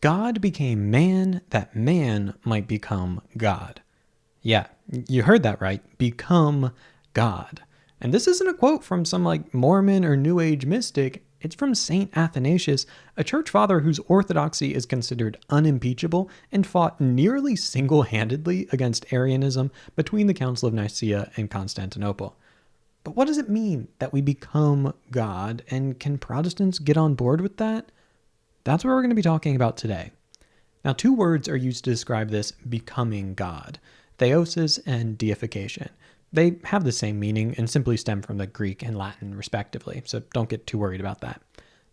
God became man that man might become God. Yeah, you heard that right. Become God. And this isn't a quote from some Mormon or New Age mystic. It's from Saint Athanasius, a church father whose orthodoxy is considered unimpeachable and fought nearly single-handedly against Arianism between the Council of Nicaea and Constantinople. But what does it mean that we become God, and can Protestants get on board with that? That's what we're going to be talking about today. Now, two words are used to describe this becoming God: theosis and deification. They have the same meaning and simply stem from the Greek and Latin, respectively, so don't get too worried about that.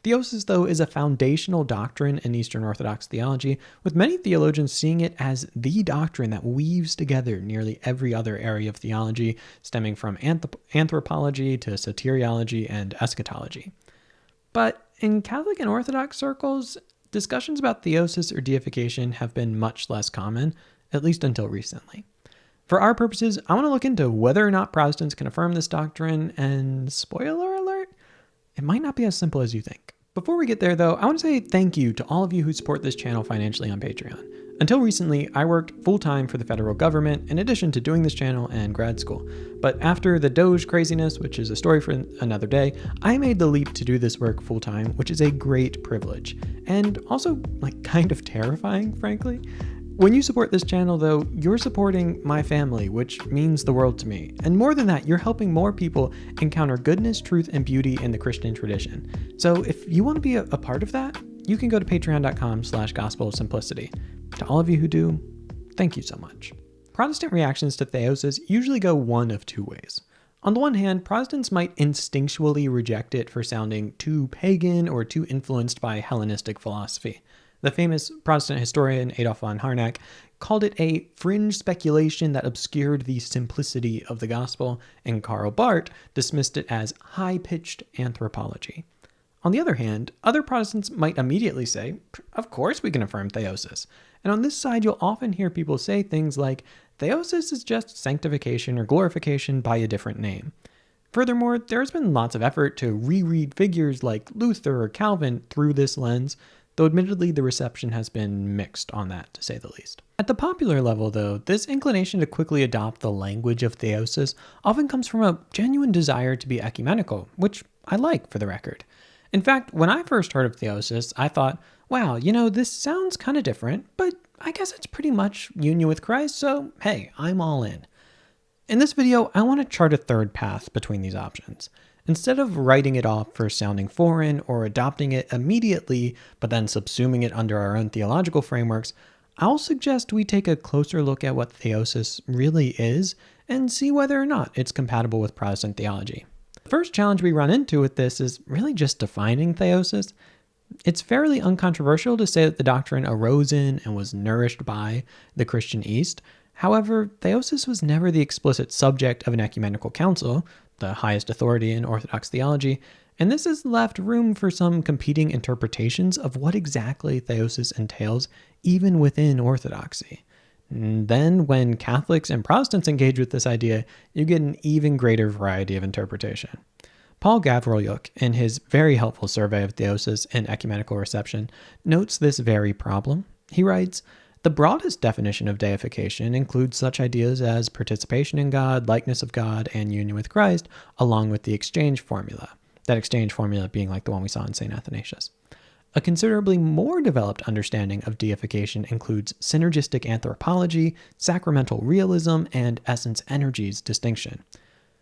Theosis, though, is a foundational doctrine in Eastern Orthodox theology, with many theologians seeing it as the doctrine that weaves together nearly every other area of theology, stemming from anthropology to soteriology and eschatology. But in Catholic and Orthodox circles, discussions about theosis or deification have been much less common, at least until recently. For our purposes, I want to look into whether or not Protestants can affirm this doctrine, and spoiler alert, it might not be as simple as you think. Before we get there though, I want to say thank you to all of you who support this channel financially on Patreon. Until recently, I worked full-time for the federal government in addition to doing this channel and grad school. But after the Doge craziness, which is a story for another day, I made the leap to do this work full-time, which is a great privilege. And also, kind of terrifying, frankly. When you support this channel though, you're supporting my family, which means the world to me. And more than that, you're helping more people encounter goodness, truth, and beauty in the Christian tradition. So if you want to be a part of that, you can go to patreon.com/gospelofsimplicity. To all of you who do, thank you so much. Protestant reactions to theosis usually go one of two ways. On the one hand, Protestants might instinctually reject it for sounding too pagan or too influenced by Hellenistic philosophy. The famous Protestant historian Adolf von Harnack called it a fringe speculation that obscured the simplicity of the gospel, and Karl Barth dismissed it as high-pitched anthropology. On the other hand, other Protestants might immediately say, of course we can affirm theosis. And on this side, you'll often hear people say things like, theosis is just sanctification or glorification by a different name. Furthermore, there's been lots of effort to reread figures like Luther or Calvin through this lens, though admittedly the reception has been mixed on that, to say the least. At the popular level, though, this inclination to quickly adopt the language of theosis often comes from a genuine desire to be ecumenical, which I like, for the record. In fact, when I first heard of theosis, I thought, wow, this sounds kind of different, but I guess it's pretty much union with Christ, so hey, I'm all in. In this video, I want to chart a third path between these options. Instead of writing it off for sounding foreign or adopting it immediately, but then subsuming it under our own theological frameworks, I'll suggest we take a closer look at what theosis really is and see whether or not it's compatible with Protestant theology. The first challenge we run into with this is really just defining theosis. It's fairly uncontroversial to say that the doctrine arose in and was nourished by the Christian East. However, theosis was never the explicit subject of an ecumenical council, the highest authority in Orthodox theology, and this has left room for some competing interpretations of what exactly theosis entails, even within Orthodoxy. And then when Catholics and Protestants engage with this idea, you get an even greater variety of interpretation. Paul Gavrilyuk, in his very helpful survey of theosis and ecumenical reception, notes this very problem. He writes, "The broadest definition of deification includes such ideas as participation in God, likeness of God, and union with Christ, along with the exchange formula." That exchange formula being like the one we saw in St. Athanasius. A considerably more developed understanding of deification includes synergistic anthropology, sacramental realism, and essence energies distinction.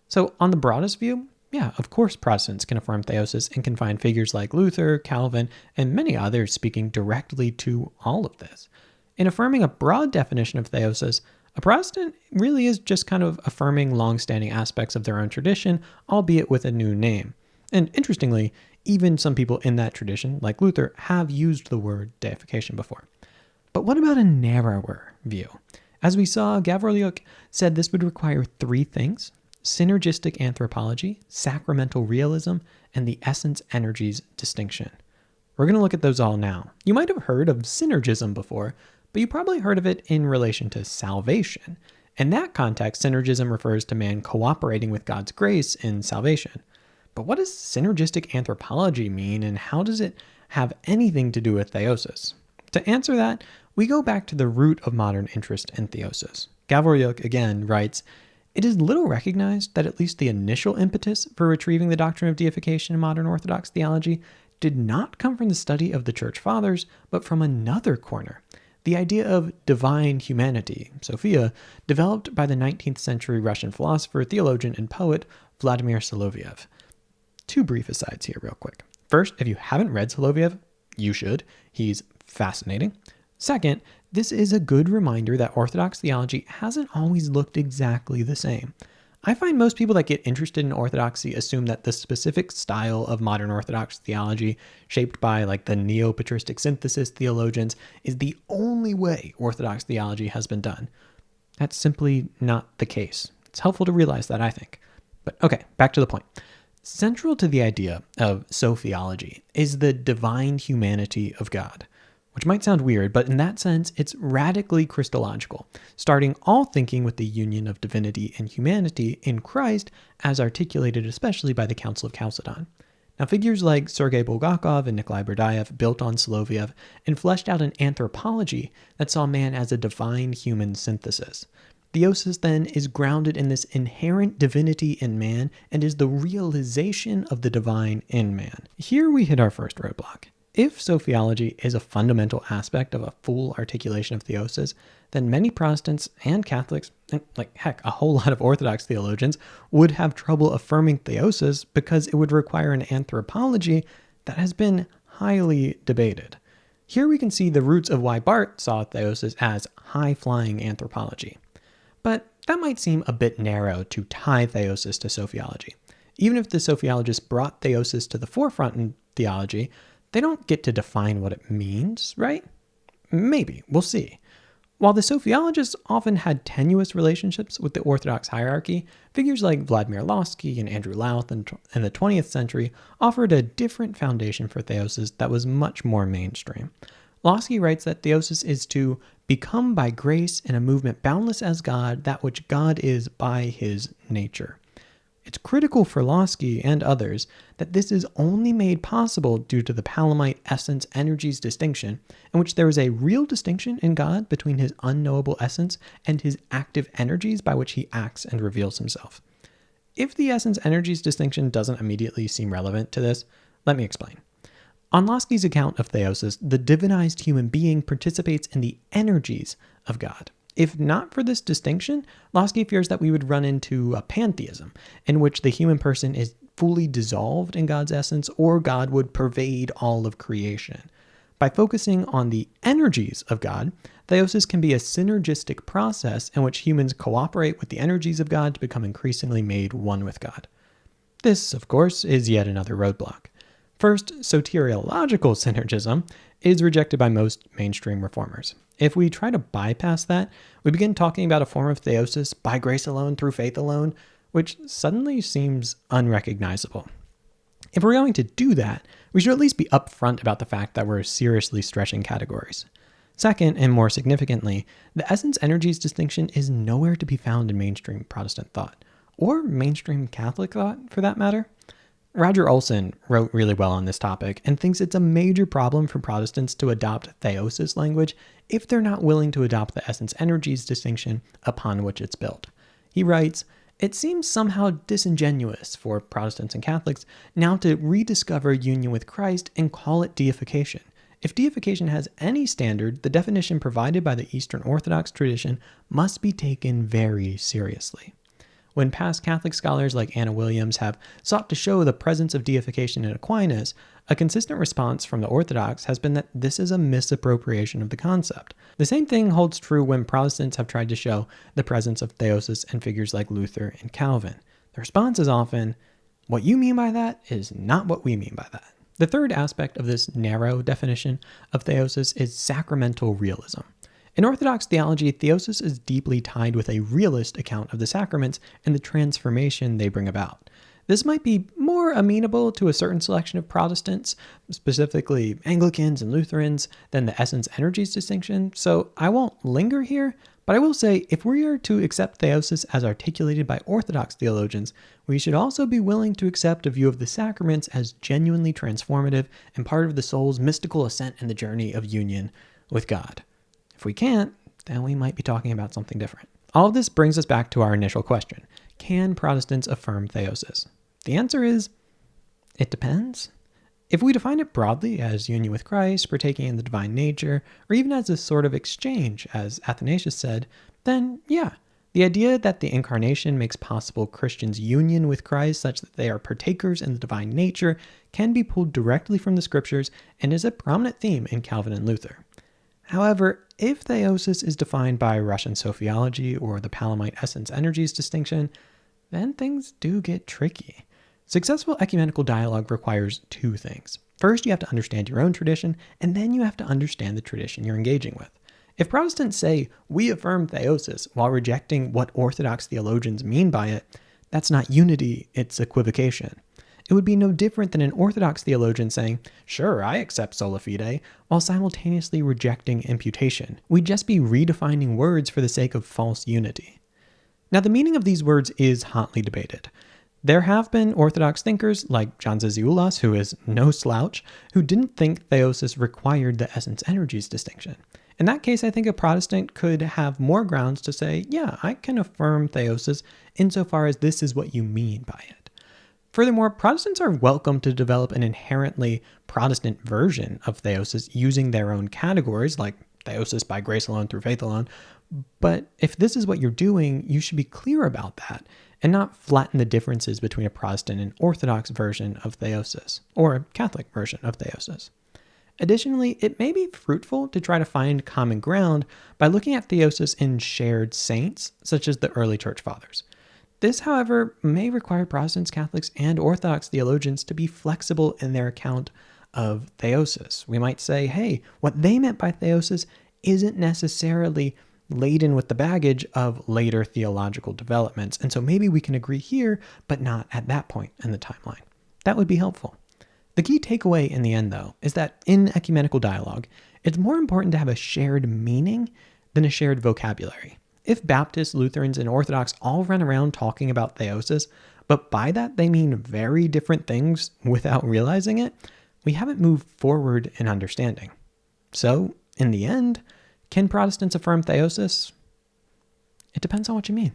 So on the broadest view, yeah, of course Protestants can affirm theosis and can find figures like Luther, Calvin, and many others speaking directly to all of this. In affirming a broad definition of theosis, a Protestant really is just kind of affirming long-standing aspects of their own tradition, albeit with a new name. And interestingly, even some people in that tradition, like Luther, have used the word deification before. But what about a narrower view? As we saw, Gavrilyuk said this would require three things: synergistic anthropology, sacramental realism, and the essence energies distinction. We're going to look at those all now. You might have heard of synergism before, but you probably heard of it in relation to salvation. In that context, synergism refers to man cooperating with God's grace in salvation. But what does synergistic anthropology mean, and how does it have anything to do with theosis? To answer that, we go back to the root of modern interest in theosis. Gavoriuk again writes, "It is little recognized that at least the initial impetus for retrieving the doctrine of deification in modern Orthodox theology did not come from the study of the Church Fathers, but from another corner. The idea of divine humanity, Sophia, developed by the 19th century Russian philosopher, theologian, and poet Vladimir Soloviev." Two brief asides here real quick. First, if you haven't read Soloviev, you should. He's fascinating. Second, this is a good reminder that Orthodox theology hasn't always looked exactly the same. I find most people that get interested in Orthodoxy assume that the specific style of modern Orthodox theology, shaped by like the neo-patristic synthesis theologians, is the only way Orthodox theology has been done. That's simply not the case. It's helpful to realize that, I think. But okay, back to the point. Central to the idea of sophiology is the divine humanity of God, which might sound weird, but in that sense, it's radically Christological, starting all thinking with the union of divinity and humanity in Christ, as articulated especially by the Council of Chalcedon. Now, figures like Sergei Bulgakov and Nikolai Berdyaev built on Soloviev and fleshed out an anthropology that saw man as a divine human synthesis. Theosis, then, is grounded in this inherent divinity in man and is the realization of the divine in man. Here we hit our first roadblock. If sophiology is a fundamental aspect of a full articulation of theosis, then many Protestants and Catholics, and a whole lot of Orthodox theologians, would have trouble affirming theosis because it would require an anthropology that has been highly debated. Here we can see the roots of why Barth saw theosis as high-flying anthropology. But that might seem a bit narrow to tie theosis to sophiology. Even if the sophiologists brought theosis to the forefront in theology, they don't get to define what it means, right? Maybe, we'll see. While the sophiologists often had tenuous relationships with the Orthodox hierarchy, figures like Vladimir Lossky and Andrew Louth in the 20th century offered a different foundation for theosis that was much more mainstream. Lossky writes that theosis is to become by grace in a movement boundless as God, that which God is by his nature. It's critical for Lossky and others that this is only made possible due to the Palamite essence-energies distinction, in which there is a real distinction in God between his unknowable essence and his active energies by which he acts and reveals himself. If the essence-energies distinction doesn't immediately seem relevant to this, let me explain. On Lossky's account of theosis, the divinized human being participates in the energies of God. If not for this distinction, Lossky fears that we would run into a pantheism, in which the human person is fully dissolved in God's essence, or God would pervade all of creation. By focusing on the energies of God, theosis can be a synergistic process in which humans cooperate with the energies of God to become increasingly made one with God. This, of course, is yet another roadblock. First, soteriological synergism is rejected by most mainstream reformers. If we try to bypass that, we begin talking about a form of theosis by grace alone, through faith alone, which suddenly seems unrecognizable. If we're going to do that, we should at least be upfront about the fact that we're seriously stretching categories. Second, and more significantly, the essence-energies distinction is nowhere to be found in mainstream Protestant thought, or mainstream Catholic thought, for that matter. Roger Olson wrote really well on this topic and thinks it's a major problem for Protestants to adopt theosis language if they're not willing to adopt the essence-energies distinction upon which it's built. He writes, "It seems somehow disingenuous for Protestants and Catholics now to rediscover union with Christ and call it deification. If deification has any standard, the definition provided by the Eastern Orthodox tradition must be taken very seriously." When past Catholic scholars like Anna Williams have sought to show the presence of deification in Aquinas, a consistent response from the Orthodox has been that this is a misappropriation of the concept. The same thing holds true when Protestants have tried to show the presence of theosis in figures like Luther and Calvin. The response is often, "What you mean by that is not what we mean by that." The third aspect of this narrow definition of theosis is sacramental realism. In Orthodox theology, theosis is deeply tied with a realist account of the sacraments and the transformation they bring about. This might be more amenable to a certain selection of Protestants, specifically Anglicans and Lutherans, than the essence-energies distinction, so I won't linger here, but I will say if we are to accept theosis as articulated by Orthodox theologians, we should also be willing to accept a view of the sacraments as genuinely transformative and part of the soul's mystical ascent in the journey of union with God? If we can't, then we might be talking about something different. All of this brings us back to our initial question. Can Protestants affirm theosis? The answer is, it depends. If we define it broadly as union with Christ, partaking in the divine nature, or even as a sort of exchange, as Athanasius said, then yeah, the idea that the incarnation makes possible Christians' union with Christ such that they are partakers in the divine nature can be pulled directly from the scriptures and is a prominent theme in Calvin and Luther. However, if theosis is defined by Russian sophiology or the Palamite essence-energies distinction, then things do get tricky. Successful ecumenical dialogue requires two things. First, you have to understand your own tradition, and then you have to understand the tradition you're engaging with. If Protestants say, we affirm theosis, while rejecting what Orthodox theologians mean by it, that's not unity, it's equivocation. It would be no different than an Orthodox theologian saying, sure, I accept sola fide, while simultaneously rejecting imputation. We'd just be redefining words for the sake of false unity. Now, the meaning of these words is hotly debated. There have been Orthodox thinkers like John Zizioulas, who is no slouch, who didn't think theosis required the essence-energies distinction. In that case, I think a Protestant could have more grounds to say, yeah, I can affirm theosis insofar as this is what you mean by it. Furthermore, Protestants are welcome to develop an inherently Protestant version of theosis using their own categories, like theosis by grace alone through faith alone. But if this is what you're doing, you should be clear about that and not flatten the differences between a Protestant and Orthodox version of theosis, or a Catholic version of theosis. Additionally, it may be fruitful to try to find common ground by looking at theosis in shared saints, such as the early church fathers. This, however, may require Protestants, Catholics, and Orthodox theologians to be flexible in their account of theosis. We might say, hey, what they meant by theosis isn't necessarily laden with the baggage of later theological developments, and so maybe we can agree here, but not at that point in the timeline. That would be helpful. The key takeaway in the end, though, is that in ecumenical dialogue, it's more important to have a shared meaning than a shared vocabulary. If Baptists, Lutherans, and Orthodox all run around talking about theosis, but by that they mean very different things without realizing it, we haven't moved forward in understanding. So, in the end, can Protestants affirm theosis? It depends on what you mean.